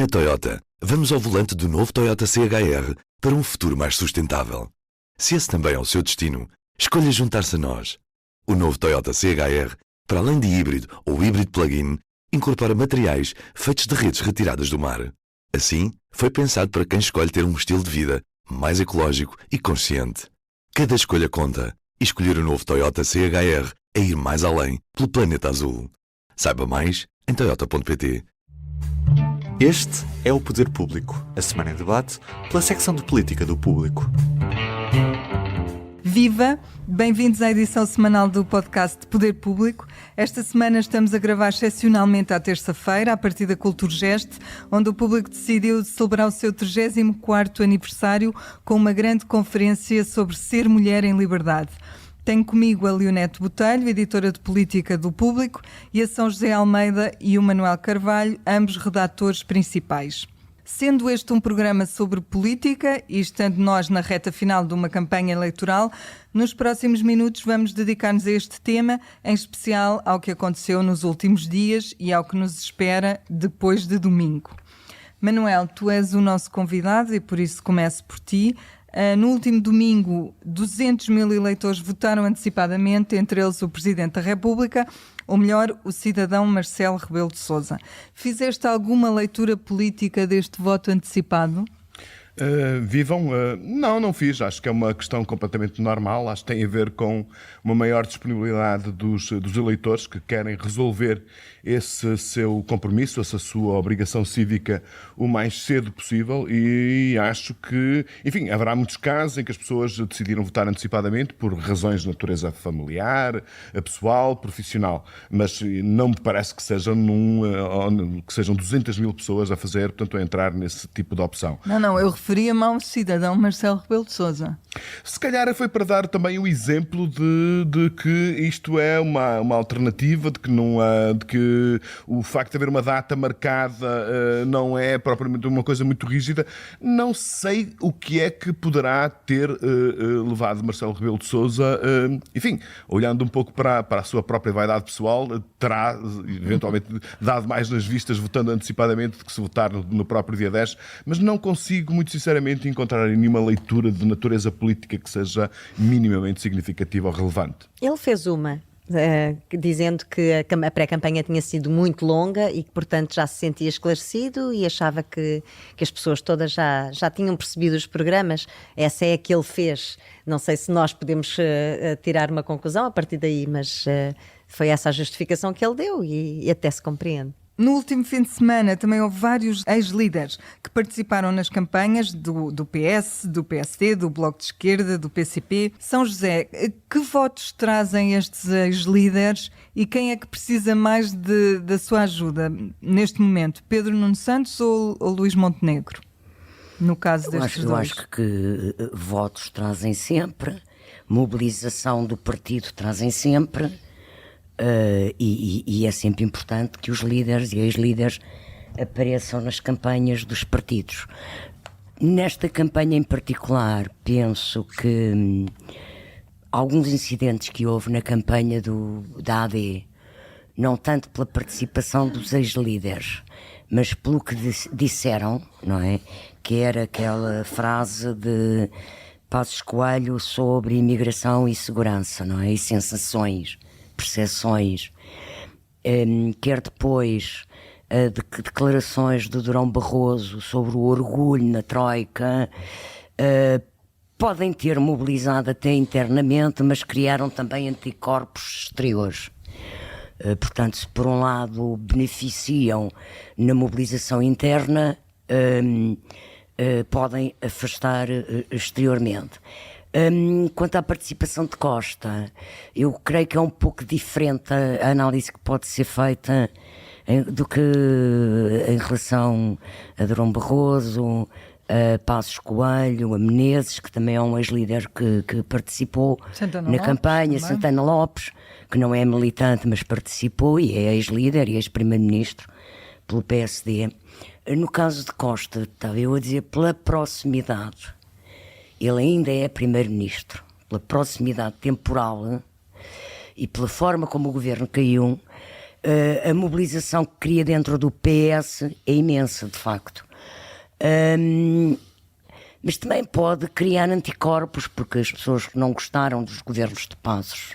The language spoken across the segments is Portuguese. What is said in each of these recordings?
Na Toyota, vamos ao volante do novo Toyota CHR para um futuro mais sustentável. Se esse também é o seu destino, escolha juntar-se a nós. O novo Toyota CHR, para além de híbrido ou híbrido plug-in, incorpora materiais feitos de redes retiradas do mar. Assim, foi pensado para quem escolhe ter um estilo de vida mais ecológico e consciente. Cada escolha conta, e escolher o novo Toyota CHR é ir mais além pelo planeta azul. Saiba mais em toyota.pt. Este é o Poder Público, a semana em debate pela secção de política do Público. Viva! Bem-vindos à edição semanal do podcast Poder Público. Esta semana estamos a gravar excepcionalmente à terça-feira, a partir da Culturgest, onde o Público decidiu celebrar o seu 34º aniversário com uma grande conferência sobre ser mulher em liberdade. Tenho comigo a Leonete Botelho, editora de política do Público, e a São José Almeida e o Manuel Carvalho, ambos redatores principais. Sendo este um programa sobre política e estando nós na reta final de uma campanha eleitoral, nos próximos minutos vamos dedicar-nos a este tema, em especial ao que aconteceu nos últimos dias e ao que nos espera depois de domingo. Manuel, tu és o nosso convidado e por isso começo por ti. No último domingo, 200 mil eleitores votaram antecipadamente, entre eles o Presidente da República, ou melhor, o cidadão Marcelo Rebelo de Sousa. Fizeste alguma leitura política deste voto antecipado? Não fiz. Acho que é uma questão completamente normal. Acho que tem a ver com uma maior disponibilidade dos eleitores que querem resolver esse seu compromisso, essa sua obrigação cívica o mais cedo possível, e acho que, enfim, haverá muitos casos em que as pessoas decidiram votar antecipadamente por razões de natureza familiar, pessoal, profissional, mas não me parece que sejam 200 mil pessoas a fazer, portanto, a entrar nesse tipo de opção. Não, eu referia-me ao cidadão Marcelo Rebelo de Sousa. Se calhar foi para dar também o exemplo de que isto é uma alternativa, de que o facto de haver uma data marcada não é propriamente uma coisa muito rígida. Não sei o que é que poderá ter levado Marcelo Rebelo de Sousa, enfim, olhando um pouco para a sua própria vaidade pessoal, terá eventualmente dado mais nas vistas votando antecipadamente do que se votar no próprio dia 10, mas não consigo, muito sinceramente, encontrar nenhuma leitura de natureza política que seja minimamente significativa ou relevante. Ele fez uma, dizendo que a pré-campanha tinha sido muito longa e que, portanto, já se sentia esclarecido e achava que as pessoas todas já tinham percebido os programas. Essa é a que ele fez. Não sei se nós podemos tirar uma conclusão a partir daí, mas foi essa a justificação que ele deu e até se compreende. No último fim de semana também houve vários ex-líderes que participaram nas campanhas do PS, do PSD, do Bloco de Esquerda, do PCP. São José, que votos trazem estes ex-líderes e quem é que precisa mais da sua ajuda neste momento? Pedro Nuno Santos ou Luís Montenegro? No caso destes dois. Eu acho que votos trazem sempre, mobilização do partido trazem sempre. E é sempre importante que os líderes e ex-líderes apareçam nas campanhas dos partidos. Nesta campanha em particular, penso que alguns incidentes que houve na campanha da AD, não tanto pela participação dos ex-líderes, mas pelo que disseram, não é? Que era aquela frase de Passos Coelho sobre imigração e segurança, não é? E sensações, percepções, quer depois declarações de Durão Barroso sobre o orgulho na Troika, podem ter mobilizado até internamente, mas criaram também anticorpos exteriores. Portanto, se por um lado beneficiam na mobilização interna, podem afastar exteriormente. Quanto à participação de Costa, eu creio que é um pouco diferente a análise que pode ser feita do que em relação a Durão Barroso, a Passos Coelho, a Menezes, que também é um ex-líder que participou na campanha, Santana Lopes, que não é militante, mas participou e é ex-líder e ex-primeiro-ministro pelo PSD. No caso de Costa, estava eu a dizer, pela proximidade. Ele ainda é primeiro-ministro, pela proximidade temporal e pela forma como o governo caiu, A mobilização que cria dentro do PS é imensa, de facto. Mas também pode criar anticorpos, porque as pessoas que não gostaram dos governos de Passos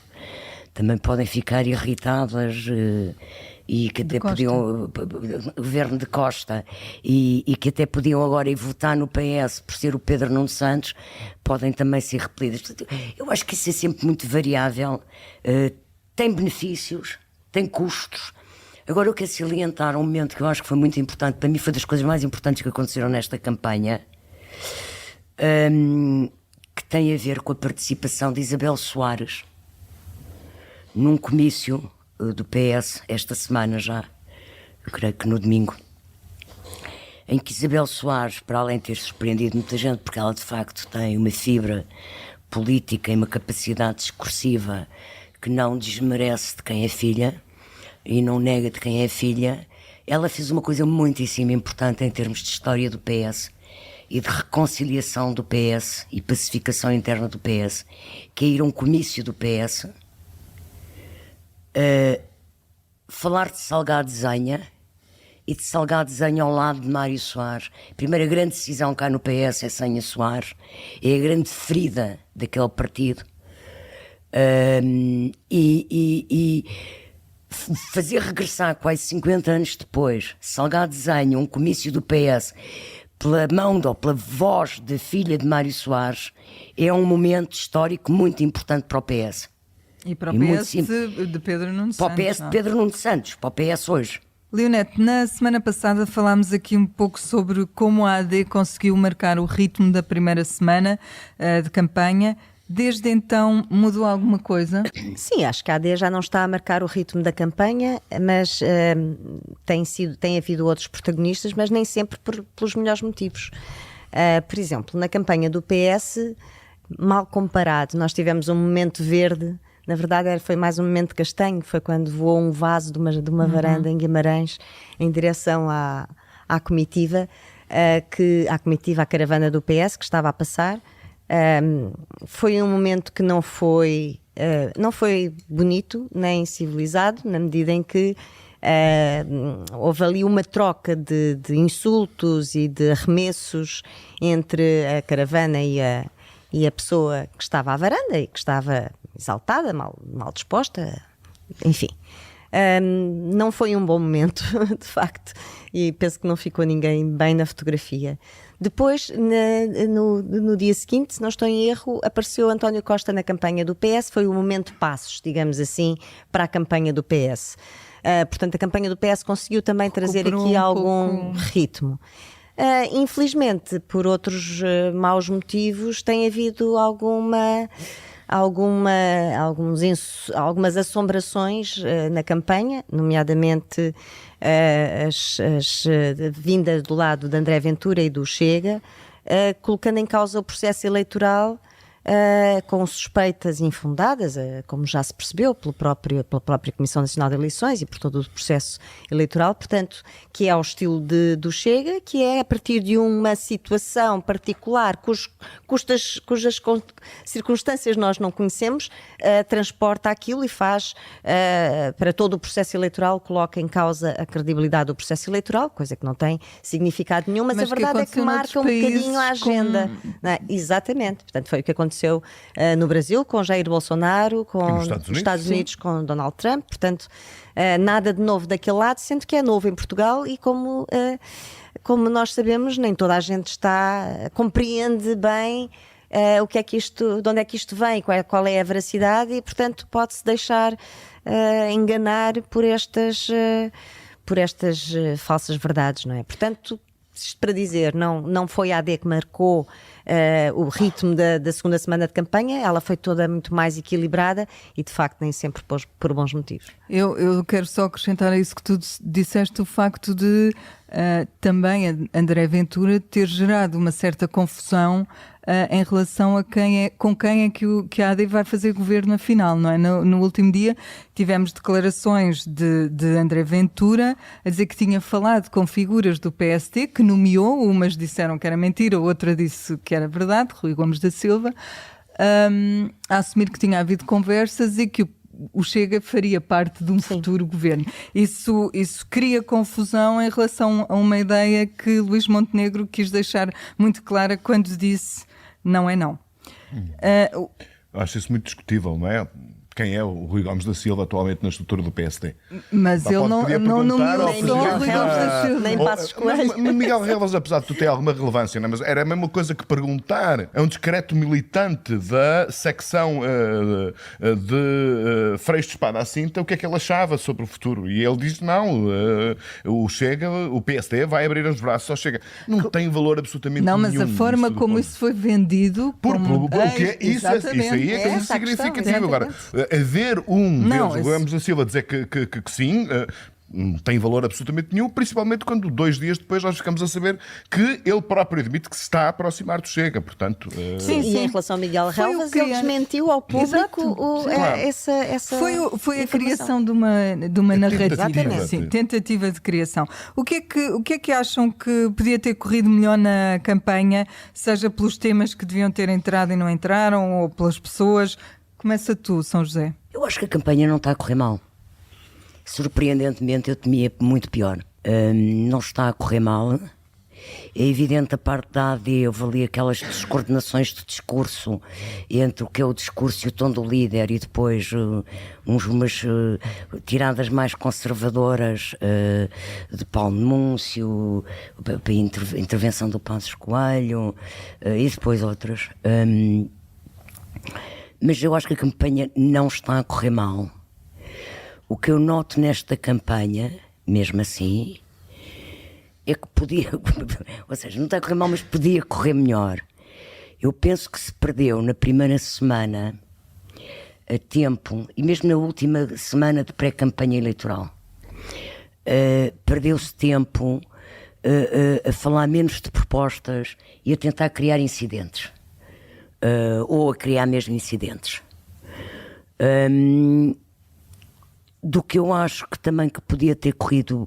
também podem ficar irritadas e que até podiam, governo de Costa, e que até podiam agora ir votar no PS por ser o Pedro Nuno Santos, podem também ser repelidas. Portanto, eu acho que isso é sempre muito variável, tem benefícios, tem custos. Agora eu quero salientar um momento que eu acho que foi muito importante, para mim foi das coisas mais importantes que aconteceram nesta campanha, que tem a ver com a participação de Isabel Soares num comício do PS esta semana já, eu creio que no domingo, em que Isabel Soares, para além de ter surpreendido muita gente, porque ela de facto tem uma fibra política e uma capacidade discursiva que não desmerece de quem é filha e não nega de quem é filha, ela fez uma coisa muitíssimo importante em termos de história do PS e de reconciliação do PS e pacificação interna do PS, que é ir a um comício do PS, falar de Salgado Zenha e de Salgado Zenha ao lado de Mário Soares. A primeira grande decisão cá no PS é Zenha Soares, é a grande ferida daquele partido, e fazer regressar quase 50 anos depois Salgado Zenha, um comício do PS, pela mão ou pela voz da filha de Mário Soares, é um momento histórico muito importante para o PS. E para o PS de Pedro Nuno Santos. Para o PS de Pedro Nuno Santos, para o PS hoje. Leonete, na semana passada falámos aqui um pouco sobre como a AD conseguiu marcar o ritmo da primeira semana de campanha. Desde então mudou alguma coisa? Sim, acho que a AD já não está a marcar o ritmo da campanha, mas tem havido outros protagonistas, mas nem sempre pelos melhores motivos. Por exemplo, na campanha do PS, mal comparado, nós tivemos um momento verde. Na verdade foi mais um momento castanho, foi quando voou um vaso de uma varanda em Guimarães em direção à comitiva, à caravana do PS que estava a passar. Foi um momento que não foi bonito nem civilizado, na medida em que houve ali uma troca de insultos e de arremessos entre a caravana e a pessoa que estava à varanda e que estava exaltada, mal disposta, enfim. Não foi um bom momento, de facto, e penso que não ficou ninguém bem na fotografia. Depois, no dia seguinte, se não estou em erro, apareceu António Costa na campanha do PS, foi o momento passos, digamos assim, para a campanha do PS. Portanto, a campanha do PS conseguiu também trazer aqui algum ritmo. Infelizmente, por outros maus motivos, tem havido algumas assombrações na campanha, nomeadamente as vindas do lado de André Ventura e do Chega, colocando em causa o processo eleitoral com suspeitas infundadas, como já se percebeu pela própria Comissão Nacional de Eleições e por todo o processo eleitoral, portanto, que é ao estilo do Chega, que é a partir de uma situação particular cujas circunstâncias nós não conhecemos, transporta aquilo e faz, para todo o processo eleitoral, coloca em causa a credibilidade do processo eleitoral, coisa que não tem significado nenhum, mas a verdade é que marca um bocadinho a agenda. Não é? Exatamente, portanto, foi o que aconteceu no Brasil com Jair Bolsonaro, nos Estados Unidos com Donald Trump, portanto nada de novo daquele lado, sendo que é novo em Portugal e como nós sabemos, nem toda a gente compreende bem o que é que de onde é que isto vem, qual é a veracidade e, portanto, pode-se deixar enganar por estas falsas verdades, não é? Portanto, isto para dizer, não foi a AD que marcou o ritmo da segunda semana de campanha, ela foi toda muito mais equilibrada e, de facto, nem sempre por bons motivos. Eu quero só acrescentar a isso que tu disseste, o facto de também André Ventura ter gerado uma certa confusão em relação a com quem é que a AD vai fazer governo afinal, não é? No último dia tivemos declarações de André Ventura a dizer que tinha falado com figuras do PSD, que nomeou, umas disseram que era mentira, outra disse que era verdade, Rui Gomes da Silva, a assumir que tinha havido conversas e que o Chega faria parte de um futuro governo. Isso cria confusão em relação a uma ideia que Luís Montenegro quis deixar muito clara quando disse não é não. Acho isso muito discutível, não é? Quem é o Rui Gomes da Silva atualmente na estrutura do PSD? Mas ele não nomeou só Rui Gomes da Silva. Nem Passos Coelho. Miguel Relvas, apesar de tu ter alguma relevância, não é? Mas era a mesma coisa que perguntar a um discreto militante da secção de Freixo de Espada à Cinta o que é que ele achava sobre o futuro. E ele diz, não, o Chega, o PSD vai abrir os braços ao Chega. Não tem valor absolutamente nenhum. Não, mas a forma como isso foi vendido... Isso aí é coisa significativa. Agora, haver deles, Gomes da Silva, dizer que sim, não tem valor absolutamente nenhum, principalmente quando 2 dias depois nós ficamos a saber que ele próprio admite que se está a aproximar do Chega. Portanto, sim. E em relação ao Miguel Relvas, ele desmentiu ao público essa foi a criação de uma narrativa. Sim, tentativa de criação. O que é que acham que podia ter corrido melhor na campanha, seja pelos temas que deviam ter entrado e não entraram, ou pelas pessoas? Começa tu, São José. Eu acho que a campanha não está a correr mal. Surpreendentemente, eu temia muito pior. Não está a correr mal. É evidente, a parte da AD, houve ali aquelas descoordenações de discurso entre o que é o discurso e o tom do líder, e depois umas tiradas mais conservadoras de Paulo Núncio, a intervenção do Passos Coelho, e depois outras. Mas eu acho que a campanha não está a correr mal. O que eu noto nesta campanha, mesmo assim, é que podia, ou seja, não está a correr mal, mas podia correr melhor. Eu penso que se perdeu na primeira semana a tempo, e mesmo na última semana de pré-campanha eleitoral, perdeu-se tempo a falar menos de propostas e a tentar criar incidentes. Ou a criar mesmo incidentes. Do que eu acho que também que podia ter corrido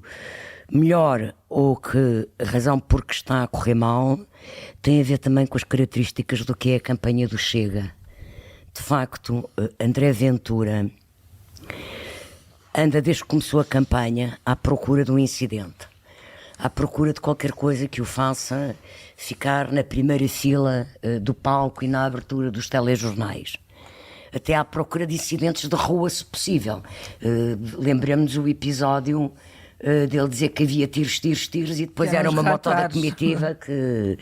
melhor, ou que a razão por que está a correr mal tem a ver também com as características do que é a campanha do Chega. De facto, André Ventura anda desde que começou a campanha à procura de um incidente, à procura de qualquer coisa que o faça ficar na primeira fila do palco e na abertura dos telejornais. Até à procura de incidentes de rua, se possível. Lembremos o episódio dele dizer que havia tiros, e depois era uma moto da comitiva que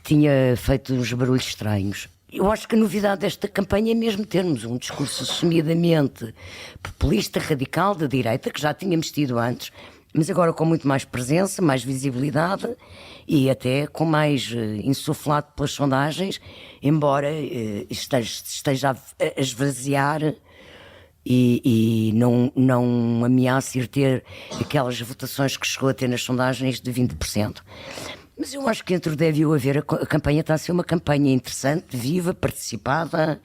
tinha feito uns barulhos estranhos. Eu acho que a novidade desta campanha é mesmo termos um discurso assumidamente populista, radical, de direita, que já tínhamos tido antes, mas agora com muito mais presença, mais visibilidade e até com mais insuflado pelas sondagens, embora esteja a esvaziar e não ameace ir ter aquelas votações que chegou a ter nas sondagens de 20%. Mas eu acho que entre o deve e o haver, a campanha está a ser uma campanha interessante, viva, participada,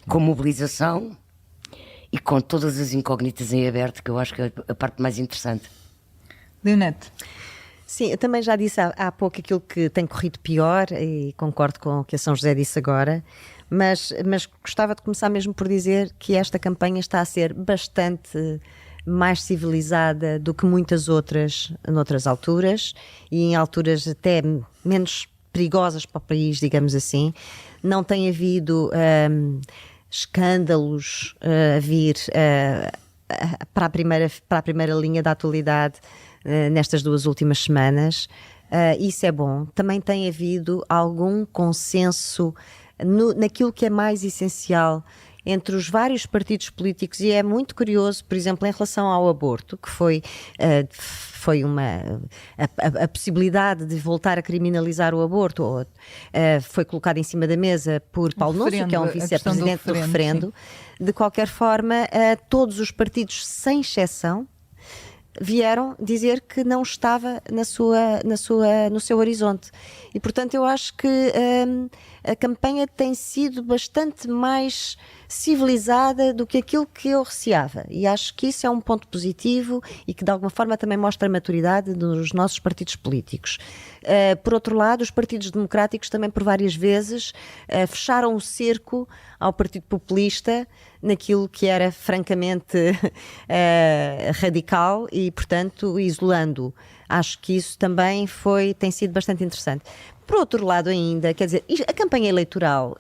com mobilização e com todas as incógnitas em aberto, que eu acho que é a parte mais interessante. Leonete. Sim, eu também já disse há pouco aquilo que tem corrido pior e concordo com o que a São José disse agora, mas gostava de começar mesmo por dizer que esta campanha está a ser bastante mais civilizada do que muitas outras noutras alturas e em alturas até menos perigosas para o país, digamos assim. Não tem havido escândalos a vir para a primeira linha da atualidade nestas 2 últimas semanas. Isso é bom. Também tem havido algum consenso naquilo que é mais essencial entre os vários partidos políticos, e é muito curioso, por exemplo, em relação ao aborto, que foi a possibilidade de voltar a criminalizar o aborto, foi colocado em cima da mesa por Paulo Núncio, que é um vice-presidente do referendo. Sim. De qualquer forma, todos os partidos, sem exceção, vieram dizer que não estava no seu horizonte. E, portanto, eu acho que a campanha tem sido bastante mais civilizada do que aquilo que eu receava. E acho que isso é um ponto positivo e que de alguma forma também mostra a maturidade dos nossos partidos políticos. Por outro lado, os partidos democráticos também por várias vezes fecharam o cerco ao Partido Populista naquilo que era francamente radical e, portanto, isolando-o. Acho que isso também tem sido bastante interessante. Por outro lado ainda, quer dizer, a campanha eleitoral,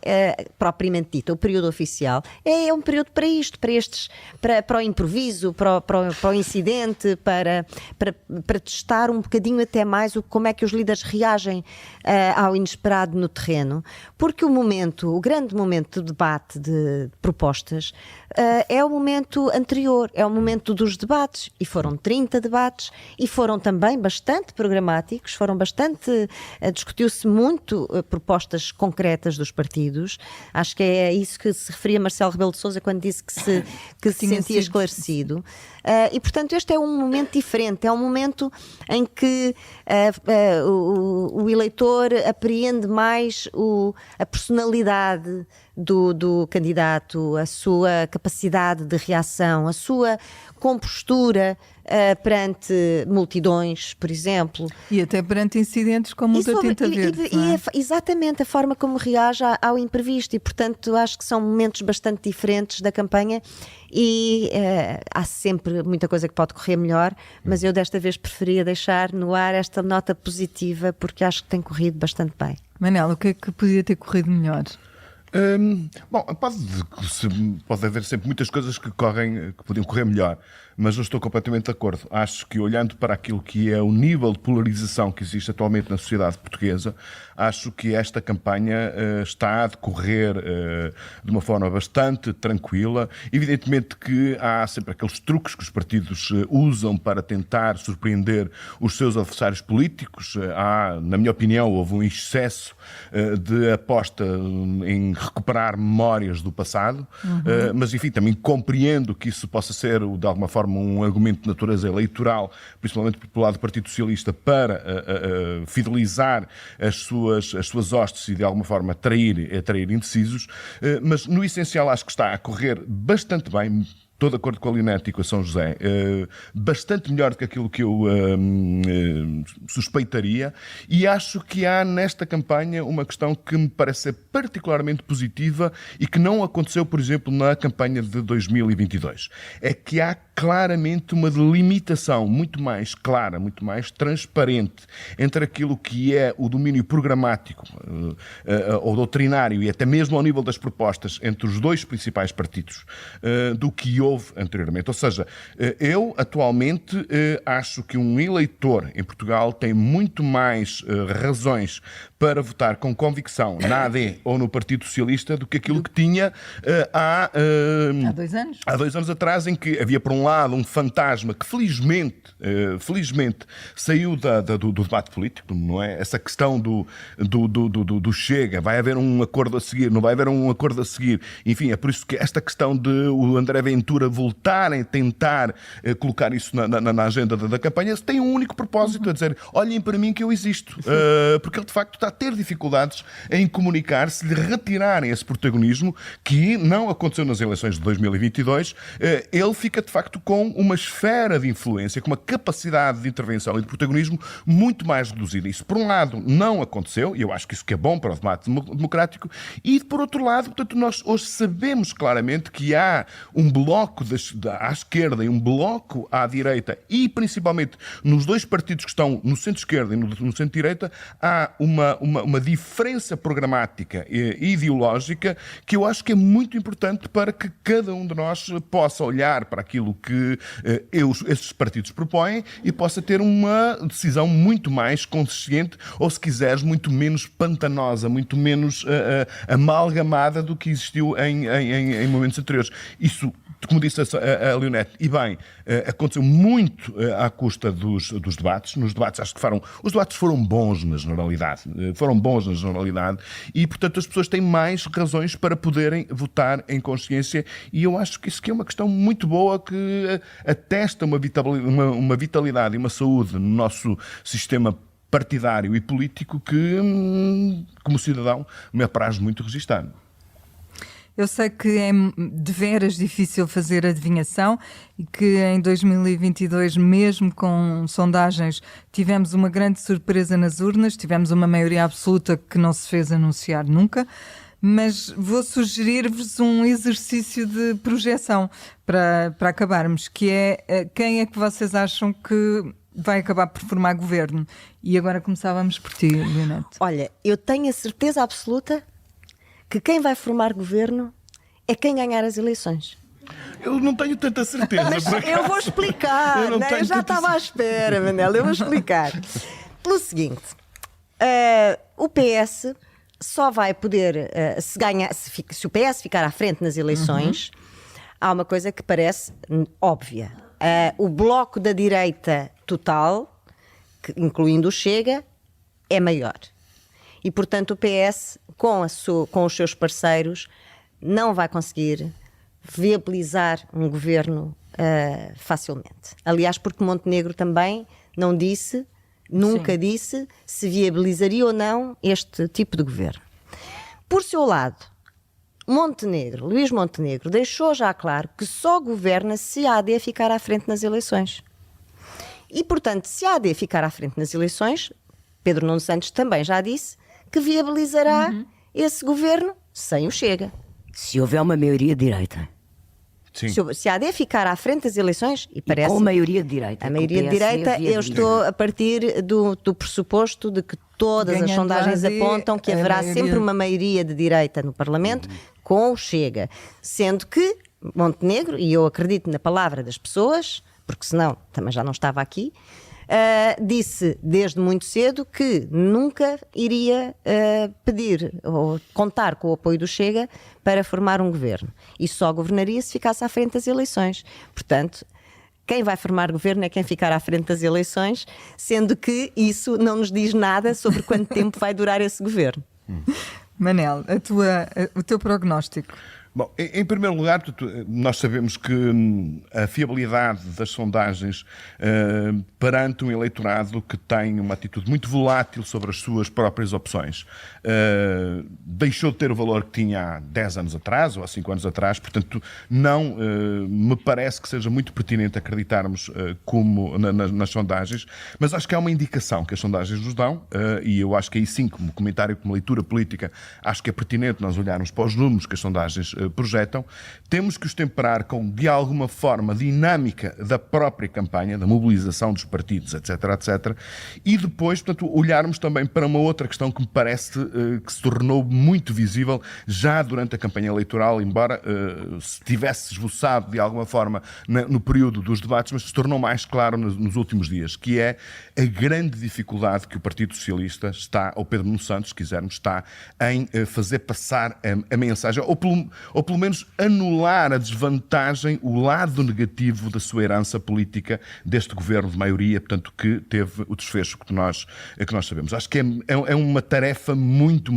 propriamente dita, o período oficial, é um período para isto, para o improviso, para o incidente, para testar um bocadinho até mais como é que os líderes reagem ao inesperado no terreno, porque o grande momento de debate de propostas é o momento anterior, é o momento dos debates, e foram 30 debates, e foram também bastante programáticos, discutiu-se muito propostas concretas dos partidos. Acho que é isso que se referia Marcelo Rebelo de Sousa quando disse que se sentia esclarecido. E, portanto, este é um momento diferente, é um momento em que o eleitor apreende mais a personalidade do candidato, a sua capacidade de reação, a sua compostura perante multidões, por exemplo. E até perante incidentes como o da Tinta Verde. Exatamente, a forma como reage ao imprevisto, e portanto acho que são momentos bastante diferentes da campanha e há sempre muita coisa que pode correr melhor, mas eu desta vez preferia deixar no ar esta nota positiva porque acho que tem corrido bastante bem. Manel, o que é que podia ter corrido melhor? Bom, pode haver sempre muitas coisas que podiam correr melhor, mas eu estou completamente de acordo. Acho que, olhando para aquilo que é o nível de polarização que existe atualmente na sociedade portuguesa, acho que esta campanha está a decorrer de uma forma bastante tranquila. Evidentemente que há sempre aqueles truques que os partidos usam para tentar surpreender os seus adversários políticos. Na minha opinião, houve um excesso de aposta em recuperar memórias do passado, mas enfim, também compreendo que isso possa ser, de alguma forma, um argumento de natureza eleitoral, principalmente pelo lado do Partido Socialista, para fidelizar as suas hostes e, de alguma forma, atrair indecisos, mas no essencial acho que está a correr bastante bem. Estou de acordo com a Leonete e com a São José, bastante melhor do que aquilo que eu suspeitaria, e acho que há nesta campanha uma questão que me parece ser particularmente positiva e que não aconteceu, por exemplo, na campanha de 2022. É que há claramente uma delimitação muito mais clara, muito mais transparente entre aquilo que é o domínio programático ou doutrinário e até mesmo ao nível das propostas entre os dois principais partidos do que houve anteriormente. Ou seja, eu atualmente acho que um eleitor em Portugal tem muito mais razões para votar com convicção na AD ou no Partido Socialista do que aquilo que tinha há 2 anos. Há 2 anos atrás, em que havia, por um lado, um fantasma que felizmente saiu do debate político, não é? Essa questão do Chega, vai haver um acordo a seguir, não vai haver um acordo a seguir. Enfim, é por isso que esta questão de o André Ventura voltar a tentar colocar isso na agenda da campanha tem um único propósito, a dizer, olhem para mim que eu existo. Porque ele, de facto, está a ter dificuldades em comunicar, se lhe retirarem esse protagonismo, que não aconteceu nas eleições de 2022, ele fica, de facto, com uma esfera de influência, com uma capacidade de intervenção e de protagonismo muito mais reduzida. Isso, por um lado, não aconteceu, e eu acho que isso que é bom para o debate democrático, e, por outro lado, portanto, nós hoje sabemos claramente que há um bloco à esquerda e um bloco à direita, e principalmente nos dois partidos que estão no centro-esquerda e no centro-direita, há uma diferença programática e ideológica que eu acho que é muito importante para que cada um de nós possa olhar para aquilo que esses partidos propõem e possa ter uma decisão muito mais consciente, ou, se quiseres, muito menos pantanosa, muito menos amalgamada do que existiu em momentos anteriores. Isso, como disse a Leonete, e bem, aconteceu muito à custa dos debates. Nos debates, acho que os debates foram bons na generalidade. E, portanto, as pessoas têm mais razões para poderem votar em consciência, e eu acho que isso que é uma questão muito boa, que atesta uma vitalidade e uma saúde no nosso sistema partidário e político que, como cidadão, me apraz muito registar. Eu sei que é de veras difícil fazer adivinhação e que em 2022, mesmo com sondagens, tivemos uma grande surpresa nas urnas, tivemos uma maioria absoluta que não se fez anunciar nunca, mas vou sugerir-vos um exercício de projeção para acabarmos, que é quem é que vocês acham que vai acabar por formar governo? E agora começávamos por ti, Leonete. Olha, eu tenho a certeza absoluta que quem vai formar governo é quem ganhar as eleições. Eu não tenho tanta certeza. Mas eu vou explicar, Eu não né? tenho Eu já tanta estava à espera, Manela, eu vou explicar. Pelo seguinte, o PS só vai poder, se o PS ficar à frente nas eleições, há uma coisa que parece óbvia. O bloco da direita total, incluindo o Chega, é maior. E, portanto, o PS, com os seus parceiros, não vai conseguir viabilizar um governo facilmente. Aliás, porque Montenegro também não disse, nunca disse, se viabilizaria ou não este tipo de governo. Por seu lado, Luís Montenegro, deixou já claro que só governa se a AD ficar à frente nas eleições. E, portanto, se a AD ficar à frente nas eleições, Pedro Nuno Santos também já disse que viabilizará esse governo sem o Chega. Se houver uma maioria de direita. Sim. Se a AD ficar à frente das eleições, e parece... Com maioria de direita. A maioria de direita, eu estou a partir do pressuposto de que todas as sondagens apontam que haverá sempre uma maioria de direita no Parlamento com o Chega. Sendo que Montenegro, e eu acredito na palavra das pessoas, porque senão também já não estava aqui, disse desde muito cedo que nunca iria pedir ou contar com o apoio do Chega para formar um governo. E só governaria se ficasse à frente das eleições. Portanto, quem vai formar governo é quem ficar à frente das eleições, sendo que isso não nos diz nada sobre quanto tempo vai durar esse governo. Manel, o teu prognóstico. Bom, em primeiro lugar, nós sabemos que a fiabilidade das sondagens perante um eleitorado que tem uma atitude muito volátil sobre as suas próprias opções deixou de ter o valor que tinha há 10 anos atrás ou há 5 anos atrás, portanto não me parece que seja muito pertinente acreditarmos como nas sondagens, mas acho que é uma indicação que as sondagens nos dão e eu acho que aí sim, como comentário, como leitura política, acho que é pertinente nós olharmos para os números que as sondagens projetam. Temos que os temperar com, de alguma forma, a dinâmica da própria campanha, da mobilização dos partidos, etc., etc. E depois, portanto, olharmos também para uma outra questão que me parece que se tornou muito visível já durante a campanha eleitoral, embora se tivesse esboçado de alguma forma no período dos debates, mas se tornou mais claro nos últimos dias, que é a grande dificuldade que o Partido Socialista está, ou Pedro Nuno Santos, se quisermos, está em fazer passar a mensagem, ou pelo menos anular a desvantagem, o lado negativo da sua herança política deste governo de maioria, portanto, que teve o desfecho que nós sabemos. Acho que é uma tarefa muito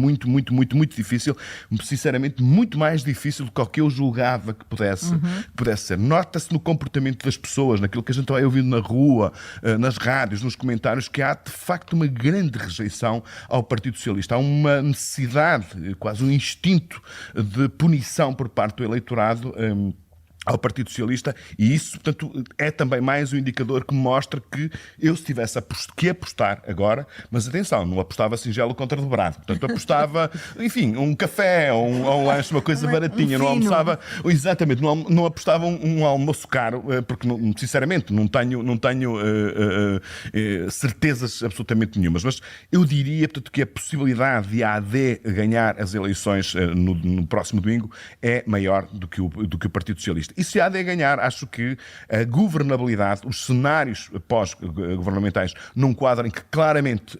difícil, sinceramente, muito mais difícil do que o que eu julgava que pudesse ser. Nota-se no comportamento das pessoas, naquilo que a gente vai ouvindo na rua, nas rádios, nos comentários, que há, de facto, uma grande rejeição ao Partido Socialista. Há uma necessidade, quase um instinto de punição por parte do eleitorado ao Partido Socialista, e isso, portanto, é também mais um indicador que mostra que eu, se tivesse que apostar agora, mas atenção, não apostava singelo contra dobrado, portanto, apostava, enfim, um café ou um lanche, uma coisa baratinha, não almoçava, exatamente, não apostava um almoço caro, porque, sinceramente, não tenho certezas absolutamente nenhumas, mas eu diria, portanto, que a possibilidade de a AD ganhar as eleições no próximo domingo é maior do que o Partido Socialista. E se a AD ganhar, acho que a governabilidade, os cenários pós-governamentais, num quadro em que claramente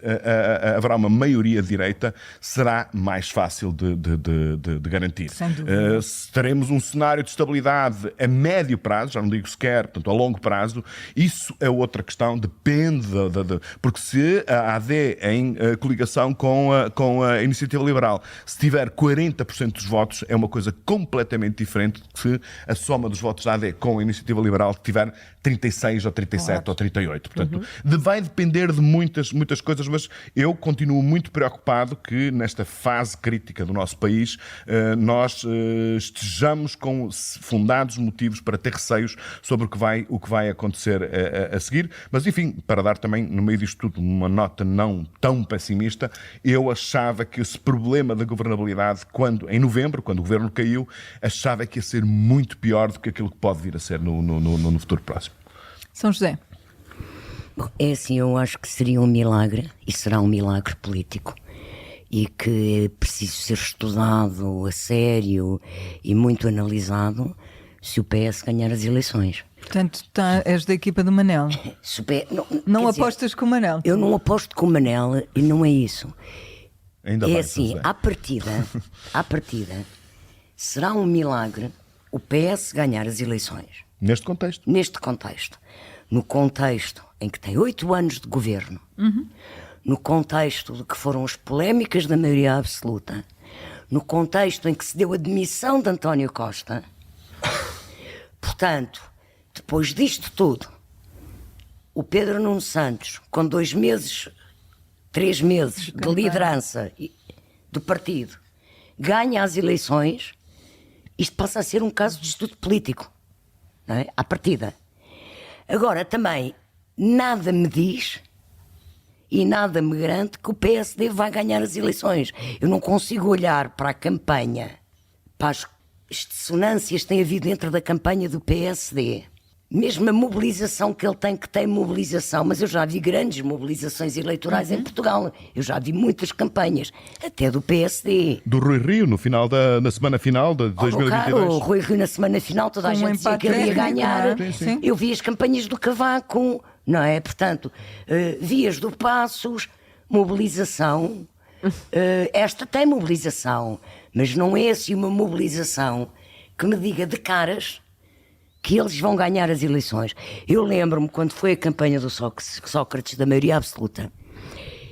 haverá uma maioria de direita, será mais fácil de garantir. Teremos um cenário de estabilidade a médio prazo, já não digo sequer, portanto, a longo prazo. Isso é outra questão, depende porque se a AD em coligação com a Iniciativa Liberal, se tiver 40% dos votos, é uma coisa completamente diferente de se a soma soma dos votos da AD com a Iniciativa Liberal tiver 36 ou 37 ou 38. Portanto, vai depender de muitas coisas, mas eu continuo muito preocupado que nesta fase crítica do nosso país nós estejamos com fundados motivos para ter receios sobre o que vai acontecer a seguir. Mas, enfim, para dar também, no meio disto tudo, uma nota não tão pessimista, eu achava que esse problema da governabilidade, em novembro, quando o governo caiu, achava que ia ser muito pior do que aquilo que pode vir a ser no futuro próximo. São José. Bom, é assim, eu acho que seria um milagre, e será um milagre político, e que é preciso ser estudado a sério e muito analisado se o PS ganhar as eleições. Portanto, és da equipa do Manel. Não apostas com o Manel? Eu não aposto com o Manel e não é isso. Ainda é bem, assim, à partida, será um milagre o PS ganhar as eleições. Neste contexto. No contexto em que tem 8 anos de governo, no contexto de que foram as polémicas da maioria absoluta, no contexto em que se deu a demissão de António Costa. Portanto, depois disto tudo, o Pedro Nuno Santos, com 2 meses, 3 meses de liderança do partido, ganha as eleições, isto passa a ser um caso de estudo político, não é? À partida. Agora, também, nada me diz e nada me garante que o PSD vai ganhar as eleições. Eu não consigo olhar para a campanha, para as dissonâncias que tem havido dentro da campanha do PSD. Mesmo a mobilização que ele tem, que tem mobilização, mas eu já vi grandes mobilizações eleitorais em Portugal. Eu já vi muitas campanhas, até do PSD. Do Rui Rio, na semana final de 2022. O Rui Rio na semana final, toda a gente dizia que ele ia ganhar. Sim. Eu vi as campanhas do Cavaco, não é? Portanto, vi as do Passos, mobilização. Esta tem mobilização, mas não é assim uma mobilização que me diga de caras que eles vão ganhar as eleições. Eu lembro-me quando foi a campanha do Sócrates da maioria absoluta.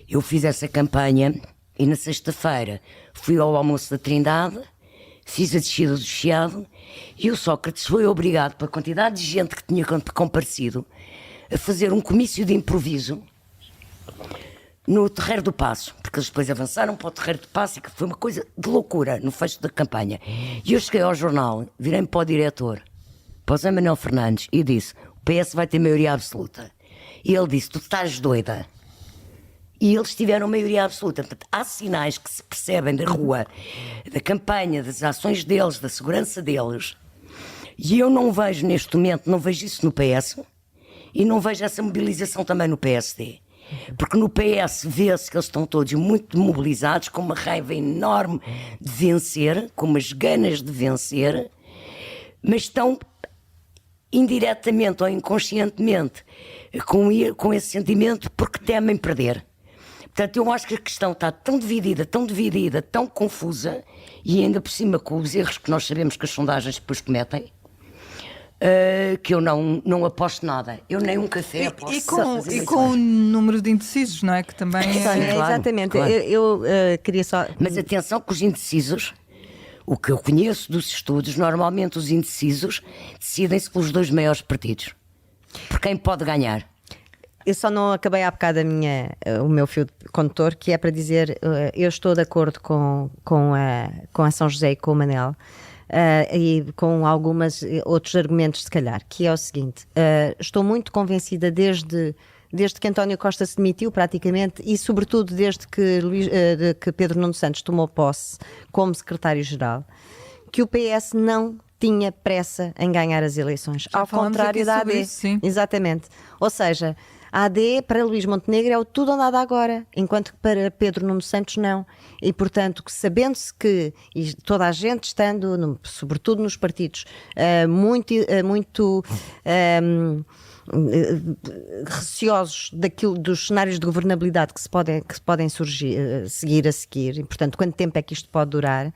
Eu fiz essa campanha e na sexta-feira fui ao almoço da Trindade, fiz a descida do Chiado e o Sócrates foi obrigado, pela quantidade de gente que tinha comparecido, a fazer um comício de improviso no Terreiro do Paço, porque eles depois avançaram para o Terreiro do Paço e que foi uma coisa de loucura no fecho da campanha. E eu cheguei ao jornal, virei-me para o diretor, para o Zé Manuel Fernandes, e disse: o PS vai ter maioria absoluta. E ele disse: tu estás doida. E eles tiveram maioria absoluta. Portanto, há sinais que se percebem da rua, da campanha, das ações deles, da segurança deles, e eu não vejo neste momento, não vejo isso no PS e não vejo essa mobilização também no PSD. Porque no PS vê-se que eles estão todos muito mobilizados, com uma raiva enorme de vencer, com umas ganas de vencer, mas estão indiretamente ou inconscientemente com esse sentimento porque temem perder. Portanto, eu acho que a questão está tão dividida, tão confusa, e ainda por cima com os erros que nós sabemos que as sondagens depois cometem, que eu não aposto nada. Eu nem um café aposto. E com o número de indecisos, não é? Que também claro, exatamente. Claro. Eu queria só... Mas atenção que os indecisos, o que eu conheço dos estudos, normalmente os indecisos decidem-se pelos 2 maiores partidos. Por quem pode ganhar. Eu só não acabei há bocado o meu fio condutor, que é para dizer, eu estou de acordo com a São José e com o Manel, e com alguns outros argumentos, se calhar, que é o seguinte: estou muito convencida desde que António Costa se demitiu, praticamente, e sobretudo desde que Pedro Nuno Santos tomou posse como secretário-geral, que o PS não tinha pressa em ganhar as eleições, ao contrário da AD. Isso, sim. Exatamente. Ou seja, a AD para Luís Montenegro é o tudo ou nada agora, enquanto que para Pedro Nuno Santos não. E, portanto, sabendo-se que, e toda a gente estando, sobretudo nos partidos, muito receosos dos cenários de governabilidade que podem surgir, seguir, e, portanto, quanto tempo é que isto pode durar?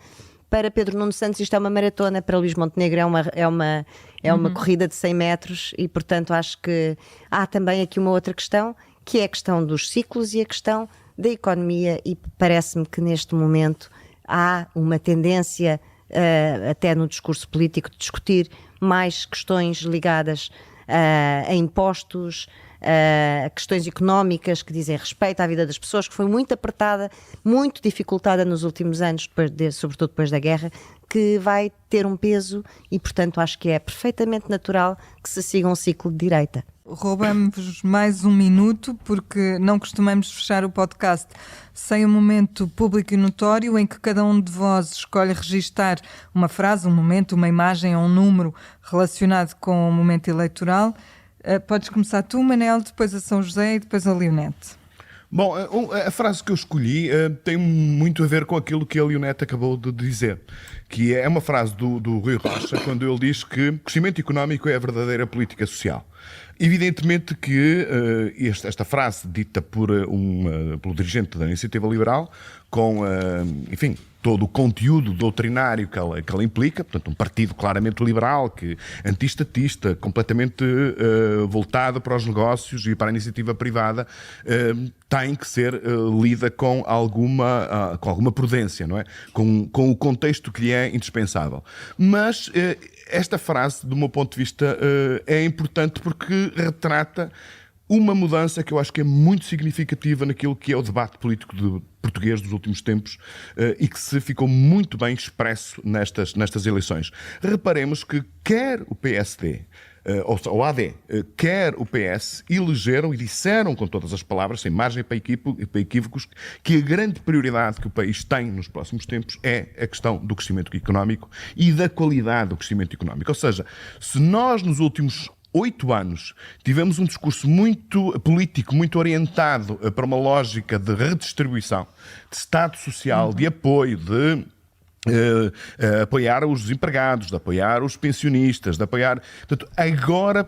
Para Pedro Nuno Santos isto é uma maratona, para Luís Montenegro é uma corrida de 100 metros e, portanto, acho que há também aqui uma outra questão, que é a questão dos ciclos e a questão da economia, e parece-me que neste momento há uma tendência, até no discurso político, de discutir mais questões ligadas a impostos, a questões económicas que dizem respeito à vida das pessoas, que foi muito apertada, muito dificultada nos últimos anos, sobretudo depois da guerra, que vai ter um peso e, portanto, acho que é perfeitamente natural que se siga um ciclo de direita. Roubamos mais um minuto, porque não costumamos fechar o podcast sem um momento público e notório em que cada um de vós escolhe registar uma frase, um momento, uma imagem ou um número relacionado com o momento eleitoral. Podes começar tu, Manel, depois a São José e depois a Leonete. Bom, a frase que eu escolhi tem muito a ver com aquilo que a Leonete acabou de dizer, que é uma frase do Rui Rocha, quando ele diz que o crescimento económico é a verdadeira política social. Evidentemente que esta frase, dita pelo dirigente da Iniciativa Liberal, com, enfim, todo o conteúdo doutrinário que ela implica, portanto, um partido claramente liberal, anti-estatista, completamente voltado para os negócios e para a iniciativa privada, tem que ser lida com alguma prudência, não é? Com o contexto que lhe é indispensável. Mas esta frase, do meu ponto de vista, é importante porque retrata uma mudança que eu acho que é muito significativa naquilo que é o debate político português dos últimos tempos e que se ficou muito bem expresso nestas eleições. Reparemos que quer o PSD ou a AD, quer o PS, elegeram e disseram com todas as palavras, sem margem para equívocos, que a grande prioridade que o país tem nos próximos tempos é a questão do crescimento económico e da qualidade do crescimento económico. Ou seja, se nós nos últimos 8 anos tivemos um discurso muito político, muito orientado para uma lógica de redistribuição, de Estado social, de apoio, de apoiar os desempregados, de apoiar os pensionistas, de apoiar... Portanto, agora,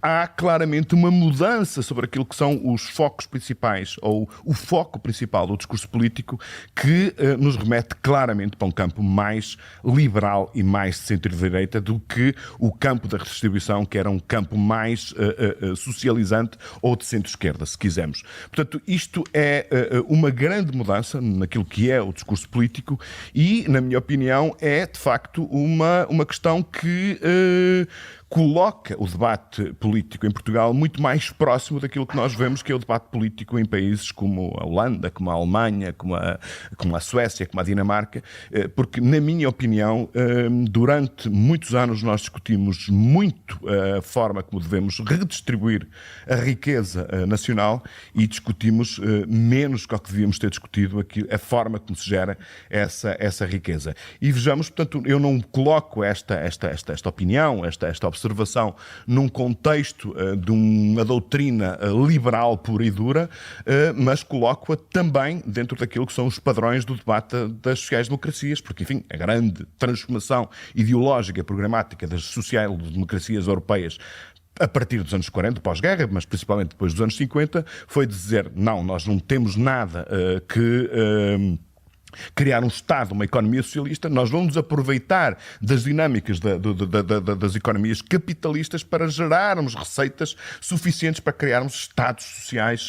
há claramente uma mudança sobre aquilo que são os focos principais, ou o foco principal do discurso político, que nos remete claramente para um campo mais liberal e mais de centro-direita do que o campo da redistribuição, que era um campo mais socializante ou de centro-esquerda, se quisermos. Portanto, isto é uma grande mudança naquilo que é o discurso político e, na minha opinião, é de facto uma questão que coloca o debate político em Portugal muito mais próximo daquilo que nós vemos que é o debate político em países como a Holanda, como a Alemanha, como a Suécia, como a Dinamarca, porque, na minha opinião, durante muitos anos nós discutimos muito a forma como devemos redistribuir a riqueza nacional e discutimos menos do que devíamos ter discutido a forma como se gera essa riqueza. E vejamos, portanto, eu não coloco esta opinião, esta observação num contexto de uma doutrina liberal pura e dura, mas coloco-a também dentro daquilo que são os padrões do debate das sociais-democracias, porque, enfim, a grande transformação ideológica e programática das sociais-democracias europeias a partir dos anos 40, pós-guerra, mas principalmente depois dos anos 50, foi dizer, não, nós não temos nada que criar um Estado, uma economia socialista, nós vamos aproveitar das dinâmicas das economias capitalistas para gerarmos receitas suficientes para criarmos Estados sociais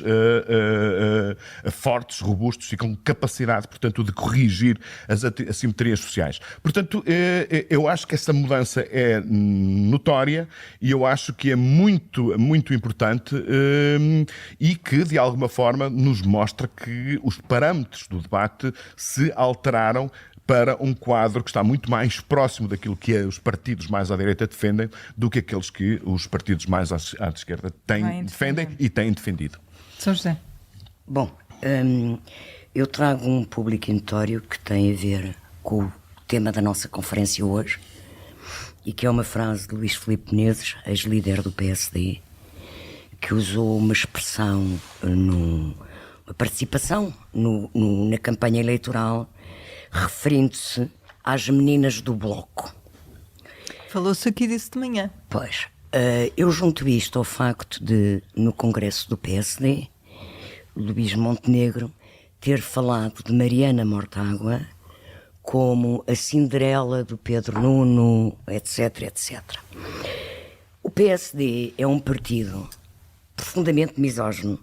fortes, robustos e com capacidade, portanto, de corrigir as assimetrias sociais. Portanto, eu acho que essa mudança é notória e eu acho que é muito, muito importante e que, de alguma forma, nos mostra que os parâmetros do debate se alteraram para um quadro que está muito mais próximo daquilo que os partidos mais à direita defendem do que aqueles que os partidos mais à esquerda defendem e têm defendido. São José. Bom, eu trago um público notório que tem a ver com o tema da nossa conferência hoje e que é uma frase de Luís Filipe Menezes, ex-líder do PSD, que usou uma expressão a participação na campanha eleitoral, referindo-se às meninas do Bloco. Falou-se aqui disso de manhã. Pois, eu junto isto ao facto de, no Congresso do PSD, Luís Montenegro ter falado de Mariana Mortágua como a Cinderela do Pedro Nuno, etc, etc. O PSD é um partido profundamente misógino.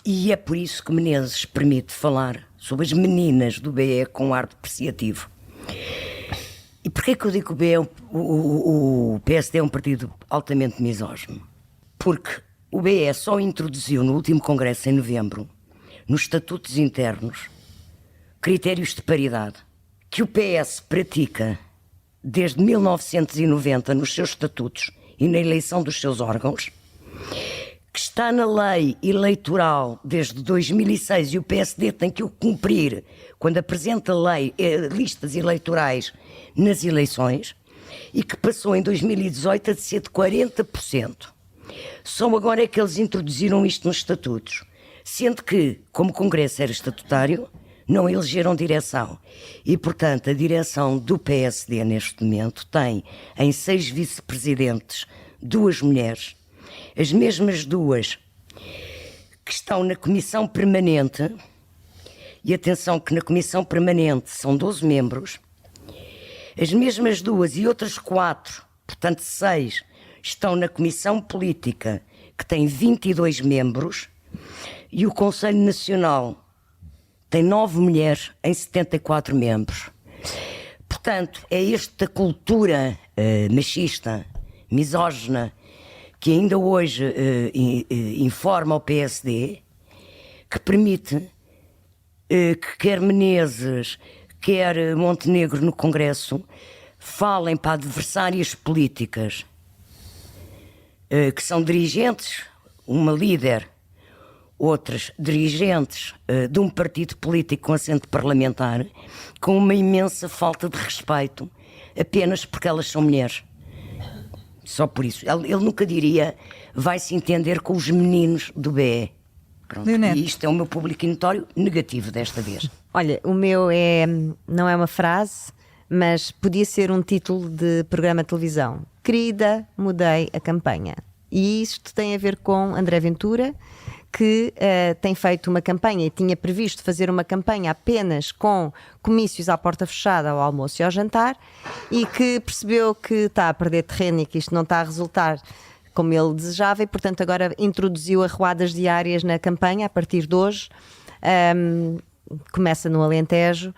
E é por isso que Menezes permite falar sobre as meninas do BE com ar depreciativo. E porquê que eu digo que o PSD é um partido altamente misógino? Porque o BE só introduziu no último congresso, em novembro, nos estatutos internos, critérios de paridade que o PS pratica desde 1990 nos seus estatutos e na eleição dos seus órgãos, que está na lei eleitoral desde 2006 e o PSD tem que o cumprir quando apresenta listas eleitorais nas eleições, e que passou em 2018 a ser de 40%. Só agora é que eles introduziram isto nos estatutos, sendo que, como o Congresso era estatutário, não elegeram direção. E, portanto, a direção do PSD neste momento tem em 6 vice-presidentes 2 mulheres, as mesmas 2 que estão na Comissão Permanente, e atenção que na Comissão Permanente são 12 membros, as mesmas 2 e outras 4, portanto 6, estão na Comissão Política, que tem 22 membros, e o Conselho Nacional tem 9 mulheres em 74 membros. Portanto, é esta cultura machista, misógina, que ainda hoje informa o PSD, que permite que quer Menezes, quer Montenegro no Congresso, falem para adversárias políticas, que são dirigentes, uma líder, outras dirigentes de um partido político com assento parlamentar, com uma imensa falta de respeito, apenas porque elas são mulheres. Só por isso. Ele nunca diria vai-se entender com os meninos do BE. Pronto. E isto é o meu público notório negativo desta vez. Olha, o meu não é uma frase, mas podia ser um título de programa de televisão. Querida, mudei a campanha. E isto tem a ver com André Ventura, que tem feito uma campanha e tinha previsto fazer uma campanha apenas com comícios à porta fechada, ao almoço e ao jantar, e que percebeu que está a perder terreno e que isto não está a resultar como ele desejava, e portanto agora introduziu arruadas diárias na campanha a partir de hoje. Começa no Alentejo.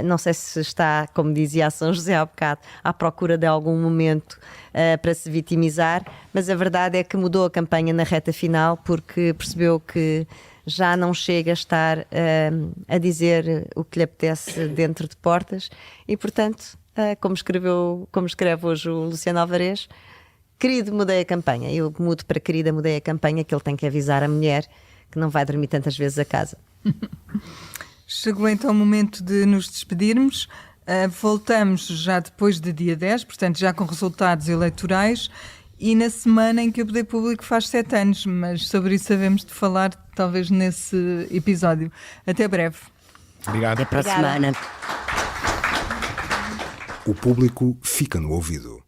Não sei se está, como dizia a São José há bocado, à procura de algum momento para se vitimizar, mas a verdade é que mudou a campanha na reta final porque percebeu que já não chega a estar a dizer o que lhe apetece dentro de portas e, portanto, como escreve hoje o Luciano Alvarez, querido, mudei a campanha. Eu mudo para querida, mudei a campanha, que ele tem que avisar a mulher que não vai dormir tantas vezes a casa. Chegou então o momento de nos despedirmos. Voltamos já depois de dia 10, portanto já com resultados eleitorais, e na semana em que o Poder Público faz 7 anos, mas sobre isso havemos de falar talvez nesse episódio. Até breve. Obrigado. Até para a semana. O público fica no ouvido.